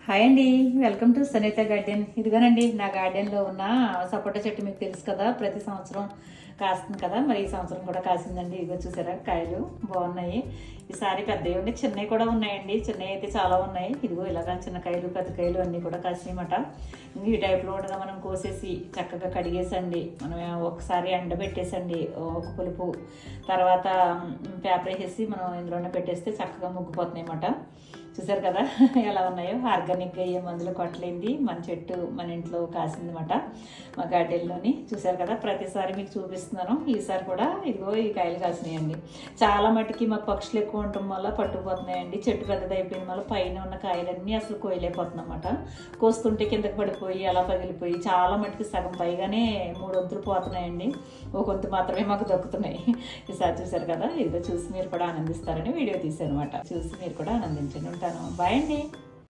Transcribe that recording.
Hi అండి, welcome to సనీత garden. ఇదిగోనండి నా గార్డెన్లో ఉన్న సపోటా చెట్టు. మీకు తెలుసు కదా, ప్రతి సంవత్సరం కాస్తుంది కదా. మరి ఈ సంవత్సరం కూడా కాసిందండి. ఇదిగో చూసారా, కాయలు బాగున్నాయి. ఈసారి పెద్దవి ఉండి చిన్నవి కూడా ఉన్నాయండి. చిన్నవి అయితే చాలా ఉన్నాయి. ఇదిగో ఇలాగా చిన్న కాయలు పెద్ద కాయలు అన్నీ కూడా కాసినాయన్నమాట. ఈ టైప్లో ఉండగా మనం కోసేసి చక్కగా కడిగేసండి, మనం ఒకసారి ఎండబెట్టేసండి ఒక పులుపు, తర్వాత పేపర్ వేసేసి మనం ఇందులోనే పెట్టేస్తే చక్కగా ముగ్గిపోతున్నాయి అన్నమాట. చూసారు కదా ఎలా ఉన్నాయో. ఆర్గానిక్గా ఏ మందులు కొట్టలేంది మన చెట్టు మన ఇంట్లో కాసిందన్నమాట, మా గార్డెన్లోని. చూసారు కదా, ప్రతిసారి మీకు చూపిస్తున్నాను. ఈసారి కూడా ఇదిగో ఈ కాయలు కాసినాయండి. చాలా మటుకి మాకు పక్షులు ఎక్కువ ఉండటం వల్ల పట్టుకుపోతున్నాయండి. చెట్టు పెద్దది అయిపోయిన వల్ల పైన ఉన్న కాయలన్నీ అసలు కోయలేకపోతున్నామన్నమాట. కోస్తుంటే కిందకి పడిపోయి అలా పగిలిపోయి చాలా మటుకి సగం పైగానే 3 వంతులు పోతున్నాయండి. ఒక వంతు మాత్రమే మాకు దొక్కుతున్నాయి. ఈసారి చూసారు కదా, ఇదిగో చూసి మీరు కూడా ఆనందిస్తారని వీడియో తీసాను అనమాట. చూసి మీరు కూడా ఆనందించండి. ఉంటాను. బాయ్ అండి.